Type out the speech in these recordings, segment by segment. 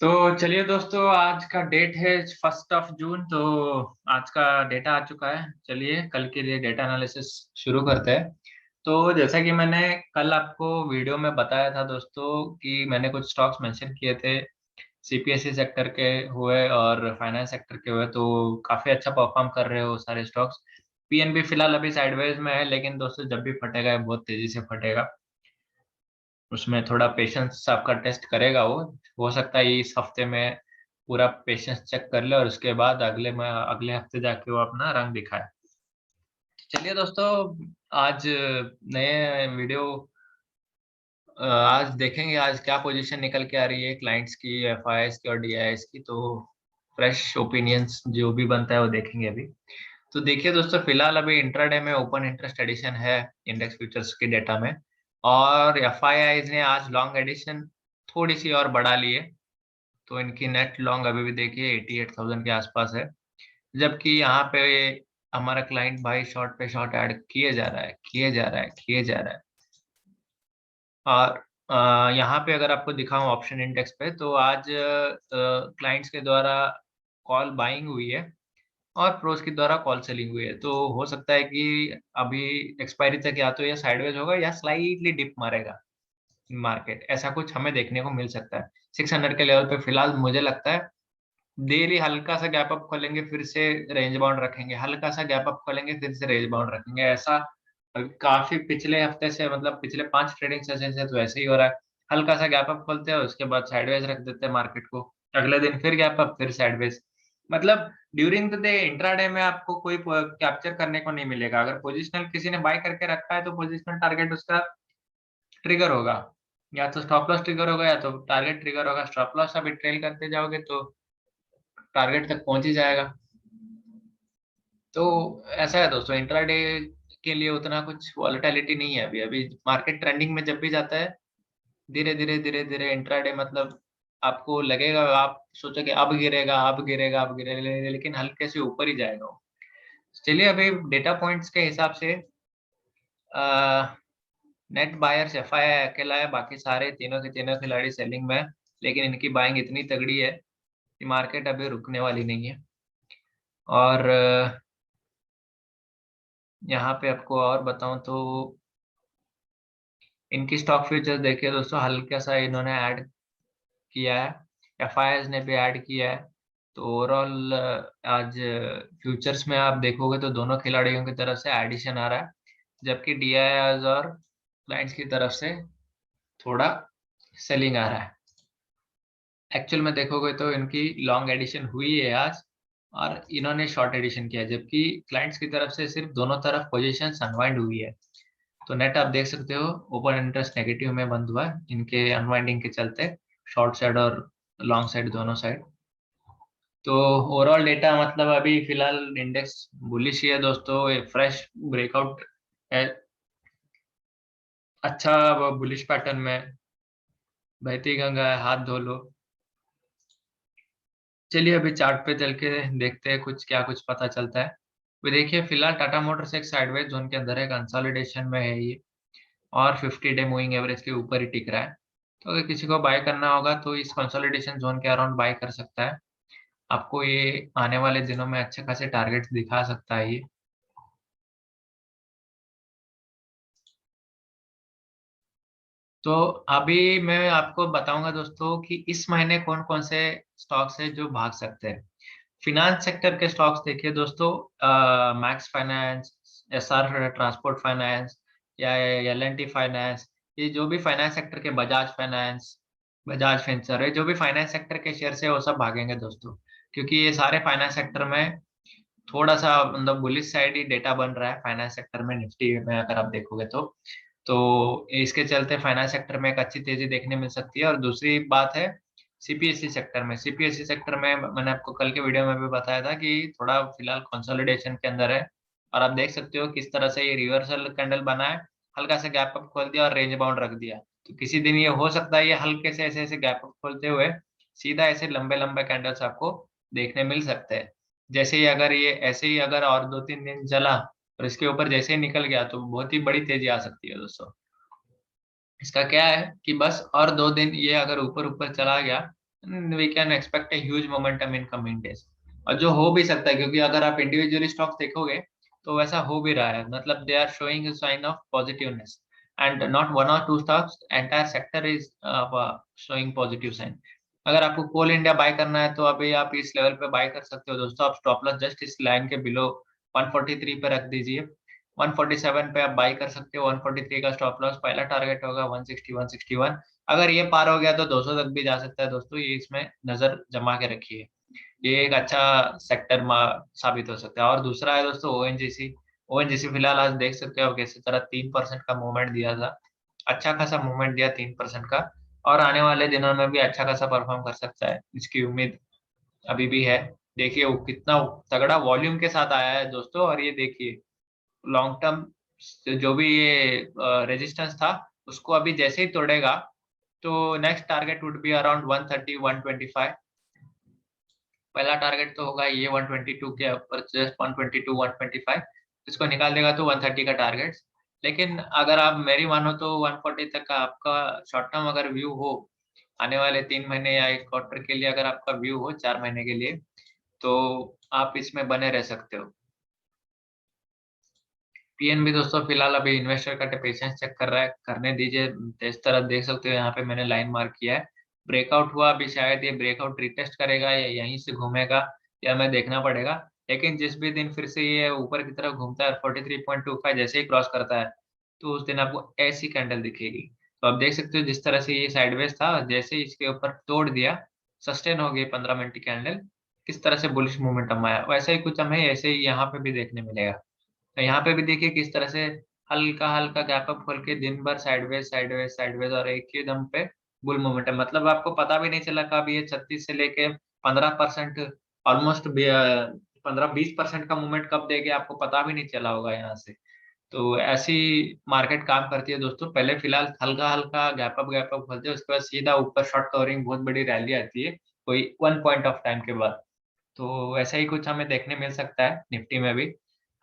तो चलिए दोस्तों, आज का डेट है 1 जून। तो आज का डेटा आ चुका है। चलिए कल के लिए डेटा एनालिसिस शुरू करते हैं। तो जैसा कि मैंने कल आपको वीडियो में बताया था दोस्तों कि मैंने कुछ स्टॉक्स मेंशन किए थे। सीपीएसई सेक्टर के हुए और फाइनेंस सेक्टर के हुए, तो काफी अच्छा परफॉर्म कर रहे हो सारे स्टॉक्स। पीएनबी फिलहाल अभी साइडवेज में है, लेकिन दोस्तों जब भी फटेगा ये बहुत तेजी से फटेगा। उसमें थोड़ा पेशेंस आपका टेस्ट करेगा वो। हो सकता है इस हफ्ते में पूरा पेशेंस चेक कर ले और उसके बाद अगले हफ्ते जाके वो अपना रंग दिखाए। चलिए दोस्तों, आज नए वीडियो आज देखेंगे आज क्या पोजीशन निकल के आ रही है क्लाइंट्स की, एफआईआईस की और डीआईएस की। तो फ्रेश ओपिनियंस जो भी बनता है वो देखेंगे अभी। तो देखिए दोस्तों, फिलहाल अभी इंट्राडे में ओपन इंटरेस्ट एडिशन है इंडेक्स फ्यूचर्स के डेटा में। और एफआईआईस ने आज लॉन्ग एडिशन थोड़ी सी और बढ़ा ली है। तो इनकी नेट लॉन्ग अभी भी देखिए 88,000 के आसपास है। जबकि यहाँ पे हमारा क्लाइंट भाई शॉर्ट पे शॉर्ट ऐड किए जा रहा है, किए जा रहा है, किए जा रहा है। और यहाँ पे अगर आपको दिखाऊं ऑप्शन इंडेक्स पे, तो आज क्लाइंट्स के द्वारा कॉल बाइंग हुई है और प्रोस के द्वारा कॉल सेलिंग हुई है। तो हो सकता है कि अभी एक्सपायरी तक या तो ये साइडवेज होगा या स्लाइटली डिप मारेगा मार्केट। ऐसा कुछ हमें देखने को मिल सकता है 600 के लेवल पे। फिलहाल मुझे लगता है डेली हल्का सा गैप अप खोलेंगे, फिर से रेंज बाउंड रखेंगे, हल्का सा गैप अप खोलेंगे, फिर से रेंज बाउंड रखेंगे। ऐसा काफी पिछले हफ्ते से, मतलब पिछले 5 ट्रेडिंग सेशन से तो ऐसे ही हो रहा है। हल्का सा गैप अप खोलते हैं, उसके बाद साइडवेज रख देते हैं मार्केट को। अगले दिन फिर गैप अप, फिर साइडवेज। मतलब ड्यूरिंग द डे इंट्राडे में आपको कोई कैप्चर करने को नहीं मिलेगा। अगर पोजिशनल किसी ने बाय करके रखा है तो पोजिशनल टारगेट उसका ट्रिगर होगा, या तो स्टॉप लॉस ट्रिगर होगा या तो टारगेट ट्रिगर होगा। स्टॉप लॉस अभी ट्रेल करते जाओगे तो टारगेट तक पहुंच ही जाएगा। तो ऐसा है दोस्तों, इंट्राडे के लिए उतना कुछ वॉलेटिलिटी नहीं है अभी। अभी मार्केट ट्रेंडिंग में जब भी जाता है, धीरे धीरे धीरे धीरे इंट्राडे, मतलब आपको लगेगा, आप सोचोगे अब गिरेगा, अब गिरेगा, अब गिरेगा, लेकिन हल्के से ऊपर ही जाएगा वो। चलिए अभी डेटा पॉइंट्स के हिसाब से नेट बायर्स एफआईआई अकेला है, बाकी सारे तीनों के तीनों खिलाड़ी सेलिंग में है। लेकिन इनकी बाइंग इतनी तगड़ी है कि मार्केट अभी रुकने वाली नहीं है। और यहाँ पे आपको और बताऊं तो इनकी स्टॉक फ्यूचर्स देखिए दोस्तों, हल्का सा इन्होंने ऐड किया है, एफआईआईस ने भी ऐड किया है। तो ओवरऑल आज फ्यूचर्स में आप देखोगे तो दोनों खिलाड़ियों की तरफ से एडिशन आ रहा है, जबकि डीआईआईस और क्लाइंट्स की तरफ से थोड़ा सेलिंग आ रहा है। एक्चुअल में देखोगे तो इनकी लॉन्ग एडिशन हुई है आज, और इन्होंने शॉर्ट एडिशन किया है, जबकि क्लाइंट्स की तरफ से सिर्फ दोनों तरफ पोजीशन अनवाइंड हुई है। तो नेट आप देख सकते हो, ओपन इंटरेस्ट नेगेटिव में बंद हुआ है इनके अनवाइंडिंग के चलते, शॉर्ट साइड और लॉन्ग साइड दोनों साइड। तो ओवरऑल डेटा मतलब अभी फिलहाल इंडेक्स बुलिश ही है दोस्तों। ये फ्रेश ब्रेकआउट है, अच्छा बुलिश पैटर्न में बहती गंगा है, हाथ धो लो। चलिए अभी चार्ट पे चल के देखते हैं कुछ, क्या कुछ पता चलता है। तो देखिए फिलहाल टाटा मोटर्स एक साइडवेज जोन के अंदर है, कंसोलिडेशन में है ये, और 50 डे मूविंग एवरेज के ऊपर ही टिक रहा है। तो अगर किसी को बाय करना होगा तो इस कंसोलिडेशन जोन के अराउंड बाय कर सकता है। आपको ये आने वाले दिनों में अच्छे खासे टारगेट्स दिखा सकता है ये। तो अभी मैं आपको बताऊंगा दोस्तों कि इस महीने कौन कौन से स्टॉक्स है जो भाग सकते हैं। फिनांस सेक्टर के स्टॉक्स देखिए दोस्तों, max finance, SR transport finance, या एल&टी फाइनेंस, ये जो भी फाइनेंस सेक्टर के, बजाज फाइनेंस, बजाज फिंसर है, जो भी फाइनेंस सेक्टर के शेयर है वो सब भागेंगे दोस्तों। क्योंकि ये सारे फाइनेंस सेक्टर में थोड़ा सा मतलब बुलिश साइड ही डेटा बन रहा है फाइनेंस सेक्टर में, निफ्टी में अगर आप देखोगे तो इसके चलते फाइनेंस सेक्टर में एक अच्छी तेजी देखने मिल सकती है। और दूसरी बात है सीपीएसई सेक्टर में। सीपीएसई सेक्टर में मैंने आपको कल के वीडियो में भी बताया था कि थोड़ा फिलहाल कंसोलिडेशन के अंदर है। और आप देख सकते हो किस तरह से ये रिवर्सल कैंडल बना है, हल्का सा गैप अप खोल दिया और रेंज बाउंड रख दिया। तो किसी दिन ये हो सकता है ये हल्के से ऐसे ऐसे गैप अप खोलते हुए सीधा ऐसे लंबे लंबे कैंडल्स आपको देखने मिल सकते हैं। जैसे ही अगर ये ऐसे ही अगर और 2-3 दिन चला और इसके ऊपर जैसे ही निकल गया तो बहुत ही बड़ी तेजी आ सकती है दोस्तों। इसका क्या है कि बस और 2 दिन ये अगर ऊपर ऊपर चला गया we can expect a huge momentum in coming days. और जो हो भी सकता है, क्योंकि अगर आप इंडिविजुअली स्टॉक्स देखोगे तो वैसा हो भी रहा है, मतलब they are showing sign of positiveness and not one or two stocks, entire sector is showing positive sign. अगर आपको कोल इंडिया बाय करना है तो अभी आप इस लेवल पे बाय कर सकते हो दोस्तों। आप स्टॉप लॉस जस्ट इस लाइन के बिलो 143 पे रख दीजिए। 147 पे आप बाय कर सकते हो। 143 का स्टॉप लॉस, पहला टारगेट होगा 160 161। अगर ये पार हो गया तो 200 तक भी जा सकता है दोस्तों, ये इसमें नजर जमा के रखिए। ये एक अच्छा सेक्टर साबित हो सकता है। और दूसरा है दोस्तों ओएनजीसी। ओएनजीसी फिलहाल आज देख सकते हो आप किसी तरह 3% का मूवमेंट दिया था, अच्छा खासा मूवमेंट दिया 3% का, और आने वाले दिनों में भी अच्छा खासा परफॉर्म कर सकता है, इसकी उम्मीद अभी भी है। देखिए वो कितना तगड़ा वॉल्यूम के साथ आया है दोस्तों, और ये देखिए लॉन्ग टर्म जो भी ये रेजिस्टेंस था उसको अभी जैसे ही तोड़ेगा तो next target would be around 130 125। पहला टारगेट तो होगा ये 122 के ऊपर, जस्ट 122 125, इसको निकाल देगा तो 130 का टारगेट। लेकिन अगर आप मेरी मानो तो 140 तक का आपका शॉर्ट टर्म अगर व्यू हो, आने वाले 3 महीने या एक क्वार्टर के लिए अगर आपका व्यू हो, 4 महीने के लिए, तो आप इसमें बने रह सकते हो। पीएनबी दोस्तों फिलहाल अभी इन्वेस्टर का पेशेंस चेक कर रहा है, करने दीजिए। इस तरह देख सकते हो, यहाँ पे मैंने लाइन मार्क किया है। ब्रेकआउट हुआ, अभी शायद ये ब्रेकआउट रिटेस्ट करेगा या यहीं से घूमेगा, या हमें देखना पड़ेगा। लेकिन जिस भी दिन फिर से ये ऊपर की तरफ घूमता है 43.25 जैसे ही क्रॉस करता है, तो उस दिन आपको ऐसी कैंडल दिखेगी। तो आप देख सकते हो जिस तरह से ये साइडवेज था, जैसे ही इसके ऊपर तोड़ दिया, सस्टेन हो गई 15 मिनट की कैंडल, किस तरह से बुलिश मोमेंटम आया, वैसा ही कुछ हमें ऐसे ही यहाँ पे भी देखने मिलेगा। तो यहाँ पे भी देखिए किस तरह से हल्का हल्का गैप अप खोल के दिन भर साइडवेज साइडवेज साइडवेज, और एक ही दम पे बुल मोमेंटम, मतलब आपको पता भी नहीं चला कब ये 36 से लेके 15%, ऑलमोस्ट 15-20% का मूवमेंट कब देके आपको पता भी नहीं चला होगा यहाँ से। तो ऐसी मार्केट काम करती है दोस्तों। पहले फिलहाल हल्का हल्का गैप अप खोलते हैं, उसके बाद सीधा ऊपर शॉर्ट कवरिंग बहुत बड़ी रैली आती है कोई वन पॉइंट ऑफ टाइम के बाद। तो ऐसा ही कुछ हमें देखने मिल सकता है निफ्टी में भी।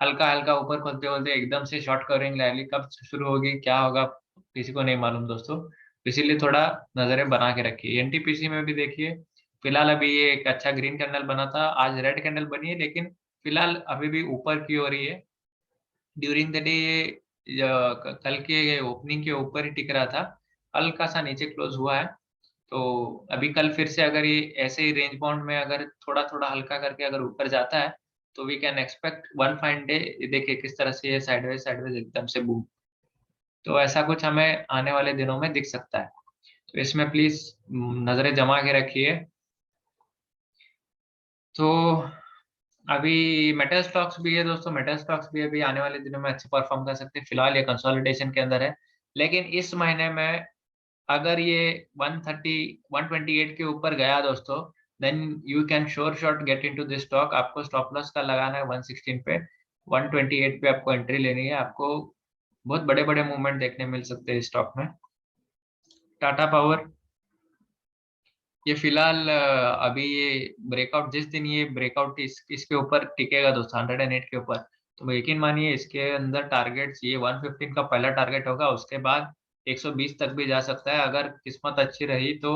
हल्का हल्का ऊपर खोलते खोलते एकदम से शॉर्ट कवरिंग रैली कब शुरू होगी, क्या होगा, किसी को नहीं मालूम दोस्तों। इसीलिए थोड़ा नजरें बना के रखिए। एनटीपीसी में भी देखिए, फिलहाल अभी ये एक अच्छा ग्रीन कैंडल बना था, आज रेड कैंडल बनी है, लेकिन फिलहाल अभी भी ऊपर की ओर ही है। ड्यूरिंग द डे ये कल के ओपनिंग के ऊपर ही टिक रहा था, हल्का सा नीचे क्लोज हुआ है। तो अभी कल फिर से अगर ये ऐसे ही रेंज बाउंड में अगर थोड़ा थोड़ा हल्का करके अगर ऊपर जाता है, तो we can expect one fine day. देखिए किस तरह से ये साइडवेज साइडवेज एकदम से बूम, तो ऐसा कुछ हमें आने वाले दिनों में दिख सकता है। तो इसमें प्लीज नजरें जमा के रखिए। तो अभी मेटल स्टॉक्स भी है दोस्तों, मेटल स्टॉक्स भी अभी आने वाले दिनों में अच्छे परफॉर्म कर सकते हैं। फिलहाल ये कंसोलिडेशन के अंदर है, लेकिन इस महीने में अगर ये 130 128 के ऊपर गया दोस्तों, then you can sure shot get into this stock. आपको स्टॉप लॉस का लगाना है 116 पे, 128 पे आपको एंट्री लेनी है। आपको बहुत बड़े बड़े मूवमेंट देखने मिल सकते हैं इस स्टॉक में। टाटा पावर, ये फिलहाल अभी ये ब्रेकआउट, जिस दिन ये ब्रेकआउट इसके ऊपर टिकेगा दोस्तों 108 के ऊपर, तो यकीन मानिए इसके अंदर टारगेट्स ये 115 का पहला टारगेट होगा, उसके बाद 120 तक भी जा सकता है। अगर किस्मत अच्छी रही तो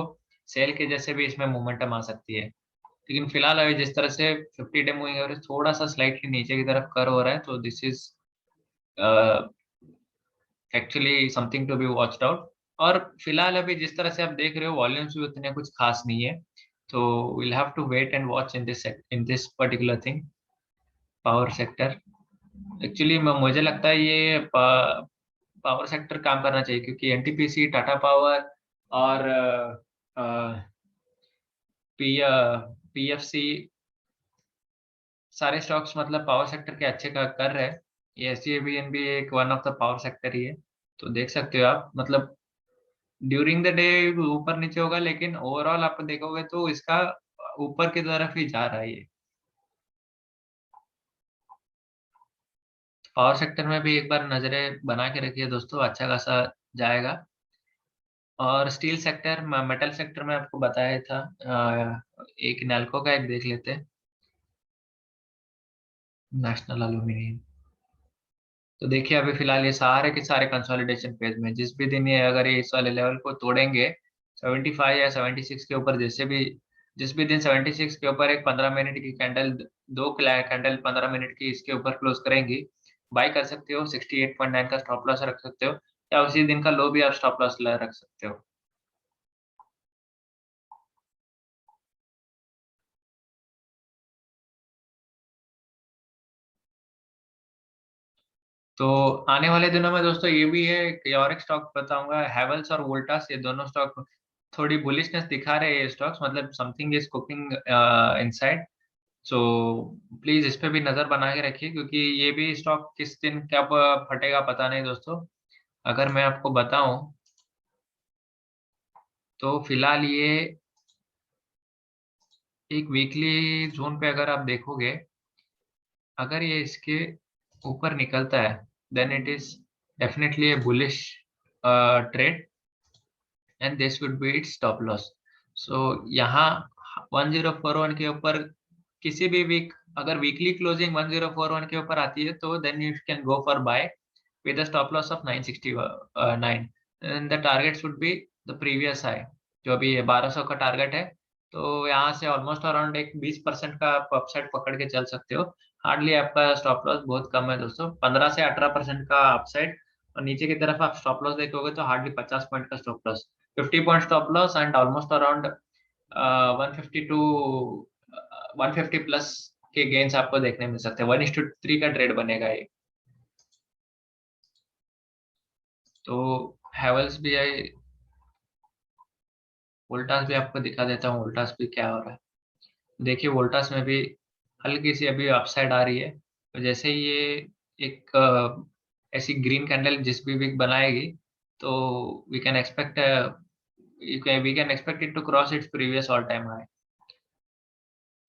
सेल के जैसे भी इसमें मोमेंटम आ सकती है। लेकिन फिलहाल अभी जिस तरह से 50 डे मूविंग एवरेज थोड़ा सा स्लाइटली नीचे की तरफ कर हो रहा है, तो this is actually something to be watched out. और फिलहाल अभी जिस तरह से आप देख रहे हो वॉल्यूम्स भी उतने कुछ खास नहीं है, तो will have to wait and watch in this particular thing, power sector. Actually मुझे लगता है ये पावर सेक्टर काम करना चाहिए, क्योंकि एनटीपीसी, टाटा पावर और पी पीएफसी, सारे स्टॉक्स मतलब पावर सेक्टर के अच्छे का कर रहे हैं। ये एसजीवीएन भी एक one of the power sector ही है। तो देख सकते हो आप, मतलब ड्यूरिंग द डे ऊपर नीचे होगा, लेकिन ओवरऑल आप देखोगे तो इसका ऊपर की तरफ ही जा रहा है ये। पावर सेक्टर में भी एक बार नजरें बना के रखिए दोस्तों, अच्छा खासा जाएगा। और स्टील सेक्टर, मेटल सेक्टर में आपको बताया था, एक नैल्को का एक देख लेते हैं, नेशनल एल्यूमिनियम। तो देखिए अभी फिलहाल ये सारे के सारे कंसोलिडेशन फेज में, जिस भी दिन ये अगर ये इस वाले लेवल को तोड़ेंगे, 75 या 76 के ऊपर जिस भी दिन 76 के ऊपर एक 15 मिनट की कैंडल, दो कैंडल 15 मिनट की इसके ऊपर क्लोज करेंगी, बाय कर सकते हो। 68.9 का स्टॉप लॉस रख सकते हो, या उसी दिन का लो भी आप स्टॉप लॉस रख सकते हो। तो आने वाले दिनों में दोस्तों ये भी है कि और एक स्टॉक बताऊंगा, हैवेल्स और वोल्टास, ये दोनों स्टॉक थोड़ी बुलिशनेस दिखा रहे हैं। ये स्टॉक्स मतलब something is cooking inside. So please इस पे भी नजर बना के रखिए, क्योंकि ये भी स्टॉक किस दिन कब फटेगा पता नहीं दोस्तों। अगर मैं आपको बताऊं तो फिलहाल ये एक वीकली जोन पे अगर आप देखोगे, अगर ये इसके ऊपर निकलता है, then it is definitely a bullish trade, and this would be its stop loss. So यहाँ 1041 के ऊपर किसी भी वीक, अगर वीकली क्लोजिंग 1041 के ऊपर आती है, तो then you can go for buy with a stop loss of 969, and the targets would be the previous high, जो अभी 1200 का टारगेट है। तो यहाँ से ऑलमोस्ट अराउंड एक 20% का आप अपसाइड पकड़ के चल सकते हो। हार्डली आपका स्टॉप लॉस बहुत कम है दोस्तों, 15 से 18% का अपसाइड, और नीचे की तरफ आप स्टॉप लॉस देखोगे तो हार्डली 50 पॉइंट का stop loss, 50 point stop loss, and almost around 150 to 150 plus के गेन्स आपको देखने मिल सकते हैं। 1:3 का ट्रेड बनेगा ये। तो हैवेल्स भी है, वोल्टास भी आपको दिखा देता हूँ, वोल्टास भी क्या हो रहा है। देखिए वोल्टास में भी हल्की सी अभी अपसाइड आ रही है। तो जैसे ही ये एक ऐसी ग्रीन कैंडल जिस भी वीक बनाएगी, तो we can expect it to cross its previous all time high.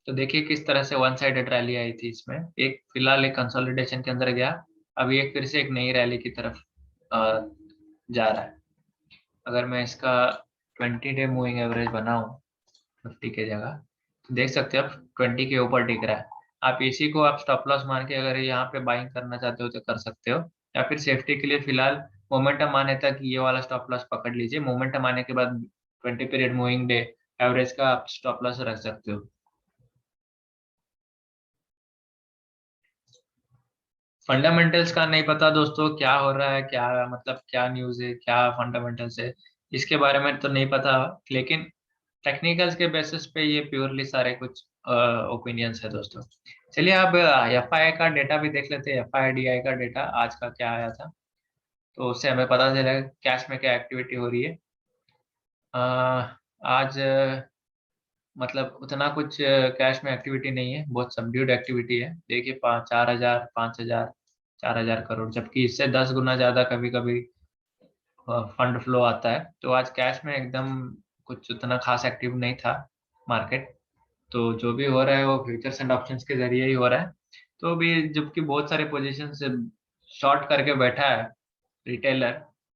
तो देखिए किस तरह से वन साइडेड रैली आई थी इसमें, एक फिलहाल एक कंसोलिडेशन के अंदर गया, अभी एक फिर से एक नई रैली की तरफ जा रहा है। अगर मैं इसका 20 डे मूविंग एवरेज बनाऊं 50 के जगह, तो देख सकते हो आप 20 के ऊपर टिक रहा है। आप इसी को आप स्टॉप लॉस मान के अगर यहाँ पे बाइंग करना चाहते हो तो कर सकते हो, या फिर सेफ्टी के लिए फिलहाल मोमेंटम आने तक ये वाला स्टॉप लॉस पकड़ लीजिए। मोमेंटम आने के बाद 20 पीरियड मूविंग डे एवरेज का आप स्टॉप लॉस रख सकते हो। फंडामेंटल्स का नहीं पता दोस्तों क्या हो रहा है, क्या मतलब क्या न्यूज़ है, क्या फंडामेंटल्स है, इसके बारे में तो नहीं पता। लेकिन टेक्निकल्स के बेसिस पे ये प्योरली सारे कुछ ओपिनियंस है दोस्तों। चलिए अब एफ आई का डेटा भी देख लेते हैं। एफ आई डी आई का डेटा आज का क्या आया था, तो उससे हमें पता चलेगा कैश में क्या एक्टिविटी हो रही है। अ, आज मतलब उतना कुछ कैश में एक्टिविटी नहीं है, बहुत सबड्यूड एक्टिविटी है। देखिए 4,000, 5,000, 4,000 करोड़, जबकि इससे 10 गुना ज्यादा कभी कभी फंड फ्लो आता है। तो आज कैश में एकदम कुछ उतना खास एक्टिव नहीं था मार्केट। तो जो भी हो रहा है वो फ्यूचर्स एंड ऑप्शंस के जरिए ही हो रहा है। तो भी जबकि बहुत सारे पोजीशन से शॉर्ट करके बैठा है रिटेलर,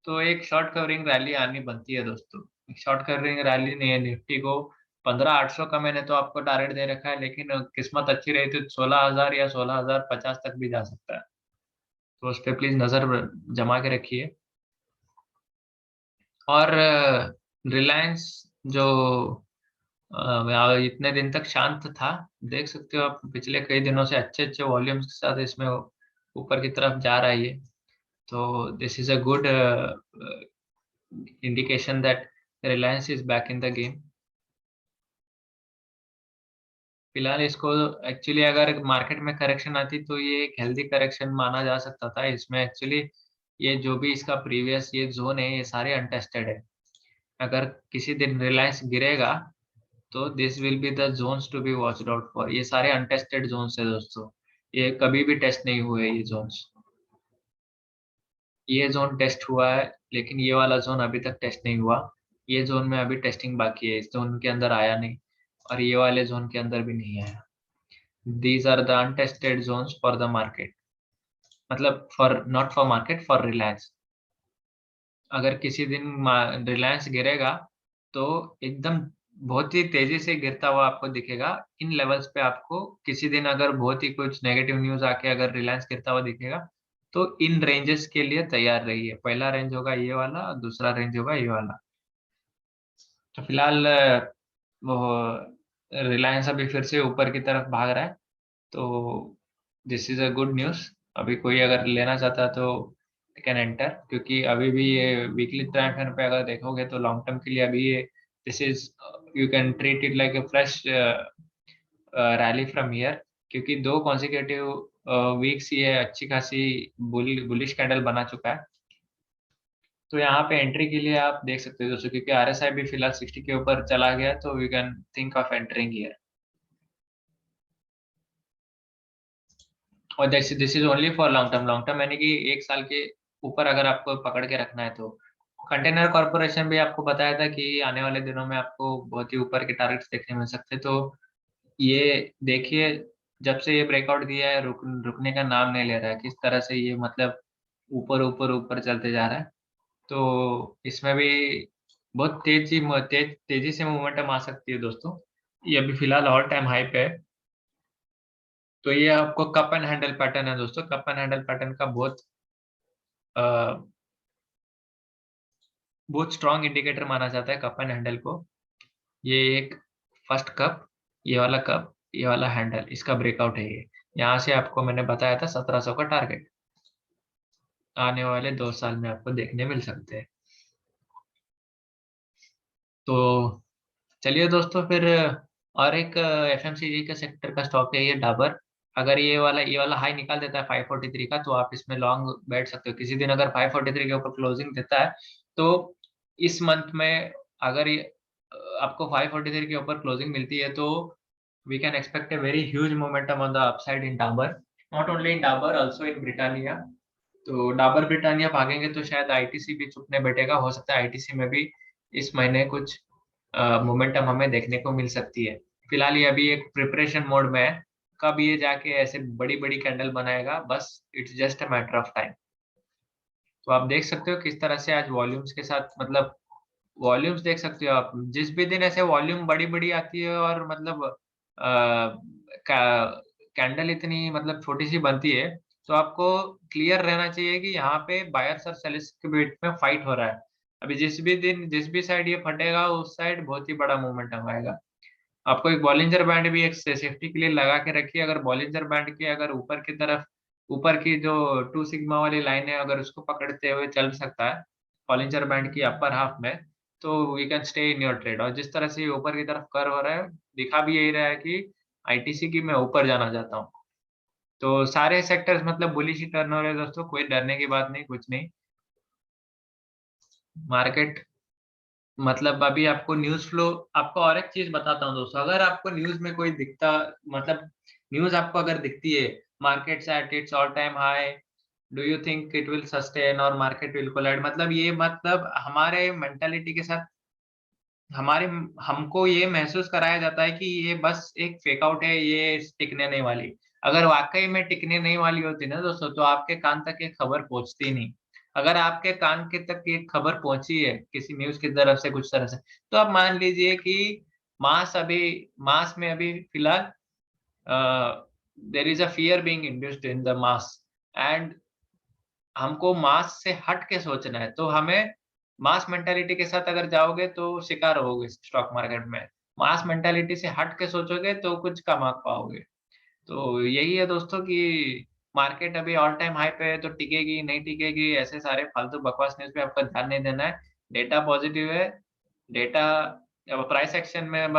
तो एक शॉर्ट कवरिंग रैली आनी बनती है दोस्तों। एक शॉर्ट कवरिंग रैली नहीं है, निफ्टी को 15,800 का मैंने तो आपको टारगेट दे रखा है, लेकिन किस्मत अच्छी रही तो 16,000 या 16,050 तक भी जा सकता है। तो उस पर प्लीज नजर जमा के रखिए। और रिलायंस जो इतने दिन तक शांत था, देख सकते हो आप पिछले कई दिनों से अच्छे अच्छे वॉल्यूम्स के साथ इसमें ऊपर की तरफ जा रहा है ये। तो this is a good indication that Reliance is back in the game. फिलहाल इसको एक्चुअली अगर मार्केट में करेक्शन आती तो ये एक हेल्दी करेक्शन माना जा सकता था। इसमें एक्चुअली ये जो भी इसका प्रीवियस ये जोन है, ये सारे अनटेस्टेड है। अगर किसी दिन रिलायंस गिरेगा, तो this will be the zones to be watched out for. ये सारे अनटेस्टेड जोन्स है दोस्तों, ये कभी भी टेस्ट नहीं हुए ये जोन्स। ये जोन टेस्ट हुआ है, लेकिन ये वाला जोन अभी तक टेस्ट नहीं हुआ। ये जोन में अभी टेस्टिंग बाकी है, इस जोन के अंदर आया नहीं, और ये वाले जोन के अंदर भी नहीं आया। These are the untested zones for the market, मतलब for not for market, for Reliance. अगर किसी दिन रिलायंस गिरेगा, तो एकदम बहुत ही तेजी से गिरता हुआ आपको दिखेगा इन लेवल्स पे। आपको किसी दिन अगर बहुत ही कुछ नेगेटिव न्यूज आके अगर रिलायंस गिरता हुआ दिखेगा, तो इन रेंजेस के लिए तैयार रहिए। पहला रेंज होगा ये वाला, दूसरा रेंज होगा ये वाला। तो फिलहाल वो रिलायंस अभी फिर से ऊपर की तरफ भाग रहा है, तो this is a good news. अभी कोई अगर लेना चाहता है तो कैन एंटर, क्योंकि अभी भी ये वीकली टाइम फ्रेम पे अगर देखोगे तो लॉन्ग टर्म के लिए अभी ये this is, you can treat it like a fresh rally from here, क्योंकि दो कॉन्सिक्यूटिव वीक्स ये अच्छी खासी बुलिश कैंडल बना चुका है। तो यहाँ पे एंट्री के लिए आप देख सकते हो दोस्तों, क्योंकि आरएसआई भी फिलहाल 60 के ऊपर चला गया, तो we can think of entering here. और this is only for long term, long term यानी कि 1 साल के ऊपर अगर आपको पकड़ के रखना है तो। कंटेनर कॉर्पोरेशन भी आपको बताया था कि आने वाले दिनों में आपको बहुत ही ऊपर के टारगेट्स देखने मिल सकते हैं, तो ये देखिए, जब से ये ब्रेकआउट दिया है रुकने का नाम नहीं ले रहा है, किस तरह से ये मतलब ऊपर ऊपर ऊपर चलते जा रहा है। तो इसमें भी बहुत तेजी से मोमेंटम आ सकती है दोस्तों। ये अभी फिलहाल ऑल टाइम हाई पे है। तो ये आपको कप एंड हैंडल पैटर्न है दोस्तों, कप एंड हैंडल पैटर्न का अ, बहुत स्ट्रॉन्ग इंडिकेटर माना जाता है कप एंड हैंडल को। ये एक फर्स्ट कप, ये वाला कप, ये वाला हैंडल, इसका ब्रेकआउट है ये। यहाँ से आपको मैंने बताया था 1700 का टारगेट आने वाले 2 साल में आपको देखने मिल सकते हैं। तो चलिए दोस्तों फिर, और एक एफएमसीजी का सेक्टर का स्टॉक है ये डाबर। अगर ये वाला हाई निकाल देता है 543 का, तो आप इसमें लॉन्ग बैठ सकते हो। किसी दिन अगर 543 के ऊपर क्लोजिंग देता है तो इस मंथ में, अगर ये आपको 543 के ऊपर क्लोजिंग मिलती है, तो we can expect a very huge momentum on the upside in Dabur, not only in Dabur also in Britannia. तो डाबर ब्रिटानिया भागेंगे तो शायद आईटीसी भी चुपने बैठेगा, हो सकता है आईटीसी में भी इस महीने कुछ मोमेंटम हमें देखने को मिल सकती है। फिलहाल ये अभी एक प्रिपरेशन मोड में है, कब ये जाके ऐसे बड़ी बड़ी कैंडल बनाएगा, बस it's just a matter of time. तो आप देख सकते हो किस तरह से आज वॉल्यूम्स के साथ, मतलब वॉल्यूम्स देख सकते हो आप, जिस भी दिन ऐसे वॉल्यूम बड़ी बड़ी आती है और मतलब कैंडल इतनी मतलब छोटी सी बनती है, तो आपको क्लियर रहना चाहिए कि यहाँ पे बायर्स और सेलर्स के बीच में फाइट हो रहा है। अभी जिस भी साइड ये फटेगा, उस साइड बहुत ही बड़ा मूवमेंट आएगा। आपको एक बॉलिंजर बैंड भी एक सेफ्टी के लिए लगा के रखिए। अगर बॉलिंजर बैंड के अगर ऊपर की तरफ, ऊपर की जो 2 सिग्मा वाली लाइन है, अगर उसको पकड़ते हुए चल सकता है बॉलिंजर बैंड की अपर हाफ में, तो we can stay in your trade. और जिस तरह से ये ऊपर की तरफ कर्व हो रहा है, दिखा भी यही रहा है कि आईटीसी की मैं ऊपर जाना चाहता हूँ। तो सारे सेक्टर्स मतलब बुलिश ही टर्न हो रहे हैं दोस्तों, कोई डरने की बात नहीं, कुछ नहीं। मार्केट मतलब अभी आपको न्यूज फ्लो, आपको और एक चीज बताता हूँ दोस्तों, अगर आपको न्यूज में कोई दिखता, मतलब न्यूज आपको अगर दिखती है markets at its all time high, do you think it will sustain और मार्केट विल कोलाइड, मतलब ये मतलब हमारे मेंटालिटी के साथ हमारे हमको ये महसूस कराया जाता है कि ये बस एक फेक आउट है, ये टिकने नहीं वाली। अगर वाकई में टिकने नहीं वाली होती ना दोस्तों, तो आपके कान तक ये खबर पहुंचती नहीं। अगर आपके कान के तक ये खबर पहुंची है किसी न्यूज की तरफ से, कुछ तरह से, तो आप मान लीजिए कि मास अभी मास में अभी फिलहाल there is a fear being induced in the mass, and हमको मास से हट के सोचना है। तो हमें मास मेंटालिटी के साथ अगर जाओगे तो शिकार होगे स्टॉक मार्केट में, मास मेंटालिटी से हट के सोचोगे तो कुछ कमा पाओगे। तो यही है दोस्तों कि मार्केट अभी ऑल टाइम हाई पे है, तो टिकेगी नहीं टिकेगी, ऐसे सारे फालतू बकवास न्यूज पे आपका ध्यान नहीं देना है। डेटा पॉजिटिव है, डेटा प्राइस एक्शन में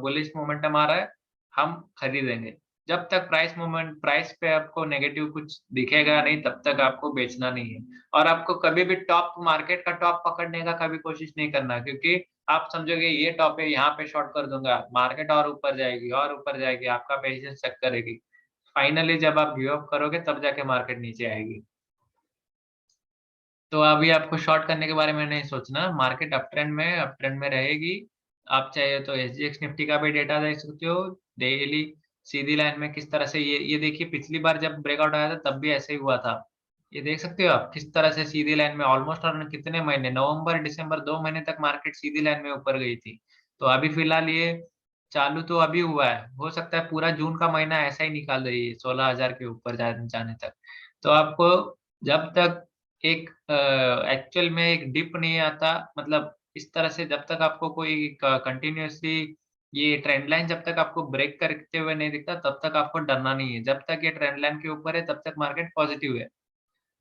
बुलिश मोमेंटम आ रहा है, हम खरीदेंगे। जब तक प्राइस पे आपको नेगेटिव कुछ दिखेगा नहीं, तब तक आपको बेचना नहीं है। और आपको कभी भी टॉप, मार्केट का टॉप पकड़ने का कभी कोशिश नहीं करना, क्योंकि आप समझोगे ये टॉप है, यहाँ पे शॉर्ट कर दूंगा, मार्केट और ऊपर जाएगी और ऊपर जाएगी, आपका पेशेंस चेक करेगी। फाइनली जब आप गिव अप करोगे तब जाके मार्केट नीचे आएगी। तो अभी आपको शॉर्ट करने के बारे में नहीं सोचना, मार्केट अप ट्रेंड में रहेगी। आप चाहे तो एसजीएक्स निफ्टी का भी डेटा देख सकते हो, डेली सीधी लाइन में किस तरह से ये देखिए, पिछली बार जब ब्रेकआउट आया था तब भी ऐसे ही हुआ था। ये देख सकते हो आप किस तरह से सीधी लाइन में ऑलमोस्ट, और कितने महीने, नवंबर दिसंबर 2 महीने तक मार्केट सीधी लाइन में ऊपर गई थी। तो अभी फिलहाल ये चालू तो अभी हुआ है, हो सकता है पूरा जून का महीना ऐसा ही निकाल रही है 16,000 के ऊपर जाने तक। तो आपको जब तक एक एक्चुअल में एक डिप नहीं आता, मतलब इस तरह से जब तक आपको कोई कंटिन्यूअसली ये ट्रेंड लाइन जब तक आपको ब्रेक करते हुए नहीं दिखता, तब तक आपको डरना नहीं है। जब तक ये ट्रेंड लाइन के ऊपर है, तब तक मार्केट पॉजिटिव है।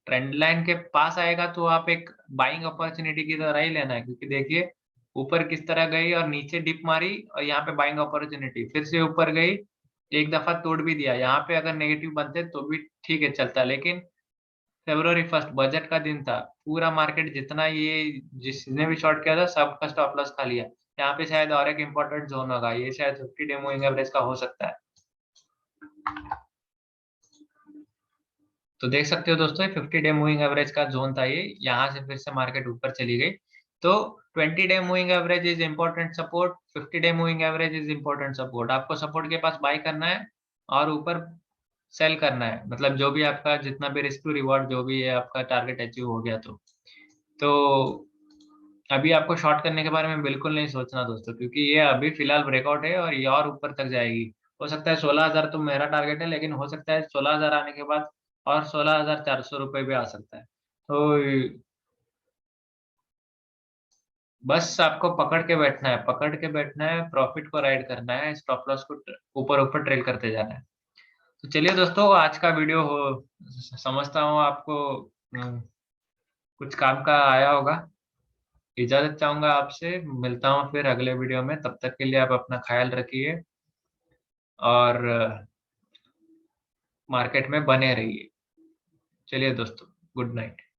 ट्रेंड लाइन के पास आएगा तो आप एक बाइंग अपॉर्चुनिटी की तरह ही लेना है, क्योंकि देखिए ऊपर किस तरह गई और नीचे डिप मारी और यहाँ पे बाइंग अपॉर्चुनिटी, फिर से ऊपर गई, एक दफा तोड़ भी दिया। यहाँ पे अगर नेगेटिव बनते तो भी ठीक है, चलता। लेकिन फ़रवरी 1 बजट का दिन था, पूरा मार्केट जितना ये जिसने भी शॉर्ट किया था सबका स्टॉप लॉस खा लिया। यहाँ पे शायद और एक इम्पोर्टेंट ज़ोन होगा, ये शायद 50 डे मूविंग एवरेज का हो सकता है। तो देख सकते हो दोस्तों, ये 50 डे मूविंग एवरेज का ज़ोन था ये, यहाँ से फिर से मार्केट ऊपर चली गई। तो 20 day moving average is important support, 50 day moving average is important support. आपको सपोर्ट के पास बाय करना है और ऊपर सेल करना है। मतलब जो भी आपका जितना भी रिस्क टू रिवॉर्ड जो भी है, आपका टारगेट अचीव हो गया तो। तो अभी आपको शॉर्ट करने के बारे में बिल्कुल नहीं सोचना दोस्तों, क्योंकि ये अभी फिलहाल ब्रेकआउट है और ये और ऊपर तक जाएगी। हो सकता है 16,000 तो मेरा टारगेट है, लेकिन हो सकता है 16,000 आने के बाद और 16,400 रुपए भी आ सकता है। तो बस आपको पकड़ के बैठना है, प्रॉफिट को राइड करना है, स्टॉप लॉस को ऊपर-ऊपर ट्रेल करते जाना है। तो चलिए दोस्तों, आज का वीडियो समझता हूँ आपको कुछ काम का आया होगा। इजाज़त चाहूँगा आपसे, मिलता हूँ फिर अगले वीडियो में, तब तक के लिए आप अपना ख़्याल रखिए और मार्केट में बने रहिए। चलिए दोस्तों, गुड नाइट।